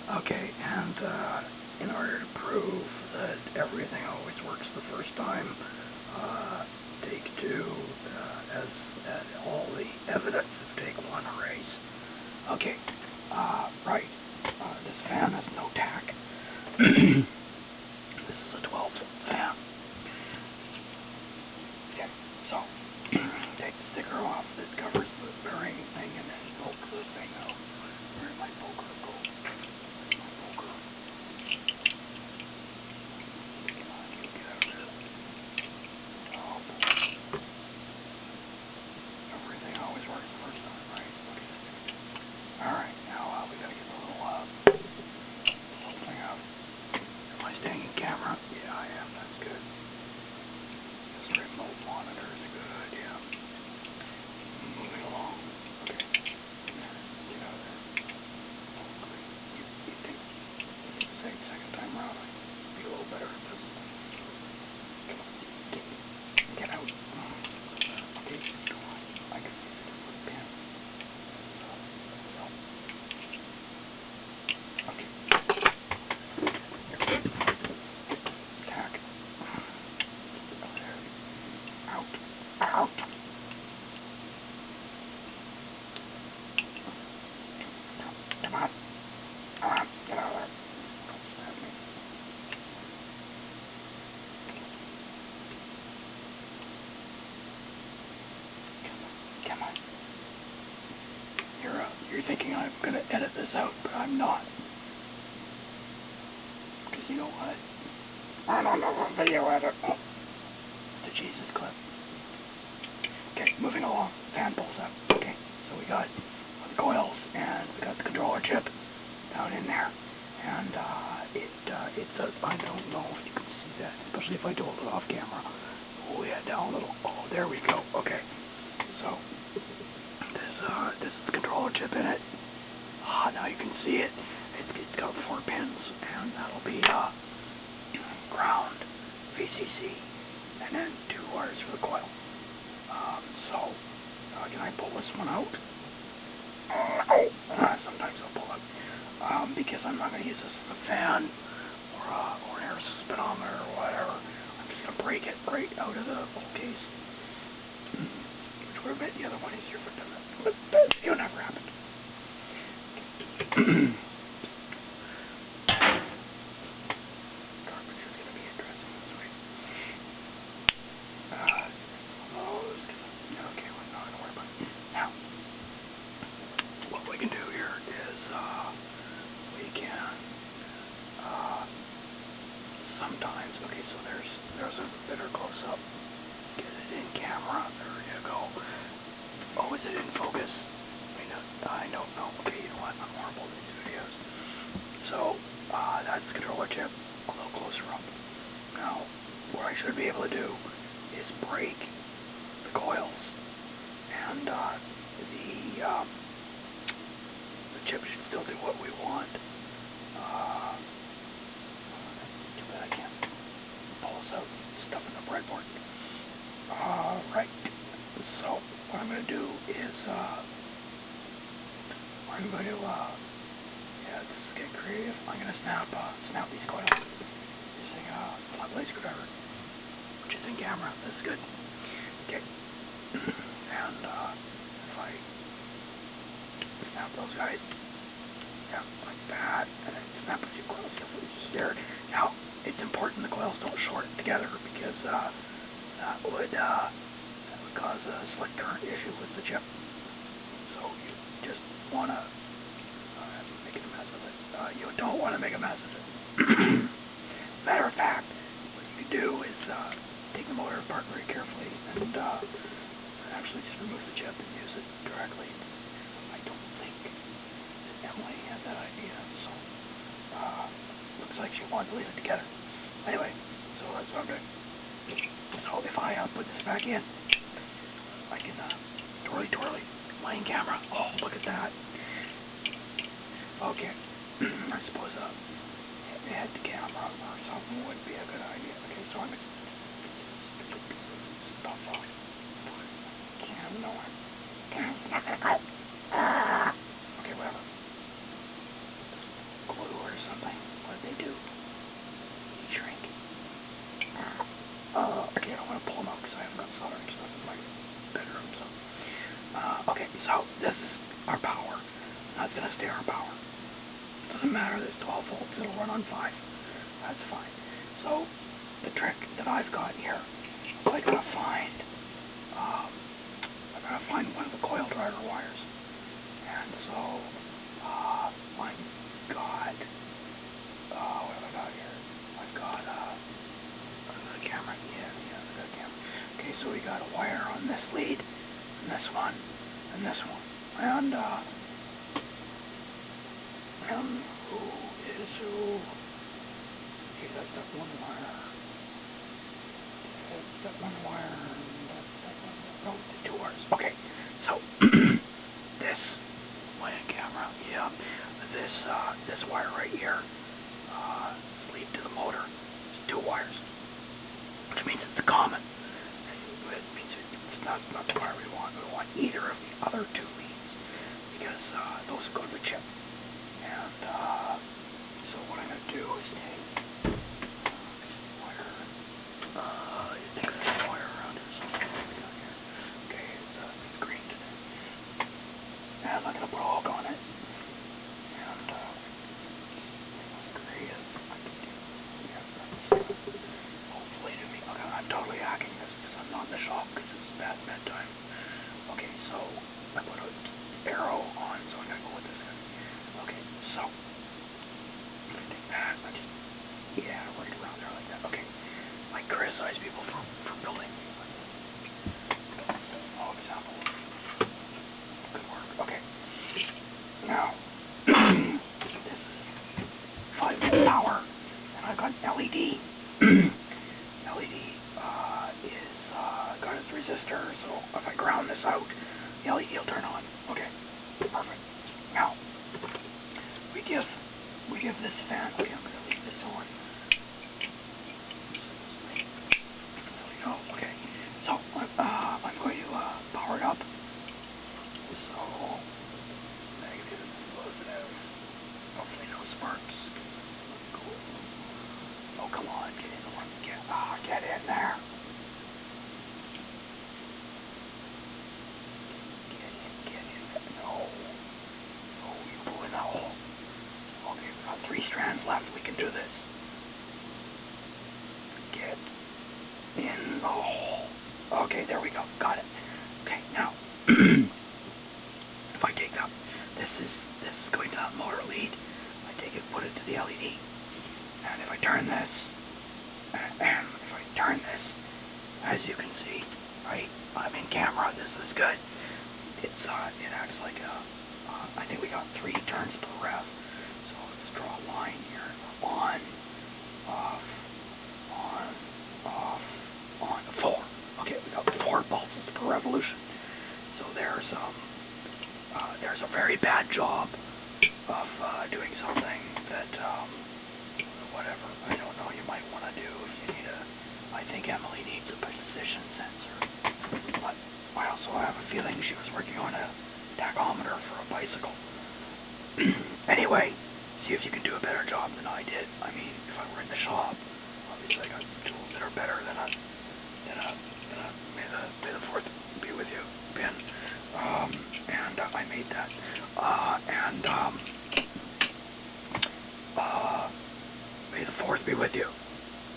Okay, and in order to prove that everything always works the first time, take two, as all the evidence of take one erase. Okay, right. This fan has no tack. This is a 12-volt fan. Okay, so take the sticker off that covers the bearing thing and then poke the thing out. Where did my poker go? Alright, now we gotta get the little thing out. Am I staying in camera? Yeah, I am. That's good. This remote monitor is good, yeah. Moving along. Okay. Get out of there. You think second time around I'd be a little better at this. Come on. Get out. Okay, come on. I can see it with a pen. Out. Come on. Get out of there. Don't stab me. Come on. You're thinking I'm gonna edit this out, but I'm not. Because you know what? I don't know what video edit. The Jesus clip. Okay, moving along. Fan pulls up. Okay, so we got the coils and we got the controller chip down in there, and it says, I don't know if you can see that, especially if I do it off camera. Oh yeah, down a little. Oh, there we go. Okay, so this is the controller chip in it. Now you can see it. It's got 4 pins, and that'll be ground, VCC, and then 2 wires for the coil. Can I pull this one out? Sometimes I'll pull it, because I'm not going to use this as a fan or an air speedometer or whatever. I'm just going to break it right out of the whole case, which would have made the other one easier for them. But it never happened. Sometimes, okay, so there's a better close-up. Get it in camera. There you go. Oh, is it in focus? I don't know. Okay, you know what? I'm horrible at these videos. So, that's the controller chip. A little closer up. Now, what I should be able to do is break the coils, and the chip should still do what we want. I can't pull this out and stuff in the breadboard. Right. So what I'm going to do is I'm going to just get creative. I'm going to snap these coils using a flat blade screwdriver, which is in camera. This is good. Okay. And if I snap those guys, yeah, like that, and then snap a few coils here. Now, it's important the coils don't short together, because that would cause a slick current issue with the chip. So you just want to make a mess of it. You don't want to make a mess of it. Matter of fact, what you can do is take the motor apart very carefully and actually just remove the chip and use it directly. I don't think that Emily had that idea, so looks like she wanted to leave it together. Anyway, so that's what I'm doing. So if I put this back in, I can twirly, playing camera. Oh, look at that. Okay, I suppose head to camera or something would be a good idea. Okay, so I'm going to stuff off. Okay, whatever. Glue doesn't matter, there's 12 volts, it'll run on 5. That's fine. So, the trick that I've got here, I gotta find one of the coil driver wires. And so, what have I got here? I've got, the camera, yeah, I've got a camera. Okay, so we got a wire on this lead, and this one, and this one. And who is who? Okay, that's that one wire. That's that one wire, and that's that one. No, the 2 wires. Okay, so, this, my camera, yeah, this wire right here, lead to the motor, is 2 wires, which means it's common. It means it's not the wire we want. We want either of the other 2 leads, because those go to the chip. And so what I'm going to do is take wire, I think there's a wire around here somewhere. Okay, it's green today. And I'm going to put a hook on it. And hopefully to me. Okay, I'm totally hacking this because I'm not in the shop because it's bedtime. Okay, so I put an arrow on, so I'm going to go with this guy. Okay, so I'm going to take that. Right around there like that. Okay, I criticize people for building. Example. Good work. Okay. Now, this is 5-volt power, and I've got LED. LED is got its resistor, so if I ground this out, the LED will turn on. Okay, perfect. Now, we give this fan. Okay, I'm going to leave this on. There we go. Okay, so I'm going to power it up. So negative, positive. Hopefully no sparks. Cool. Oh, come on, get in the one. Get in there. Get in. No. Oh, you pull in that hole. Okay, we've got 3 strands left. We can do this. Get in the hole. Okay, there we go. Got it. Okay, now if I take that, this is going to that motor lead. I take it, put it to the LED, and if I turn this, as you can see, right? I'm in camera. This is good. It acts like I think we got 3 turns per rev. So let's draw a line here. On, off, on, off, on. 4. Okay, we got 4 pulses per revolution. So there's a very bad job of doing something that whatever, I don't know, you might want to do if you need I think Emily needs a position sensor, but I also have a feeling she was working on a tachometer for a bicycle. Anyway, see if you can do a better job than I did. I mean, if I were in the shop, obviously I got tools that are better than a may the 4th be with you, Ben. And I made that. May the 4th be with you.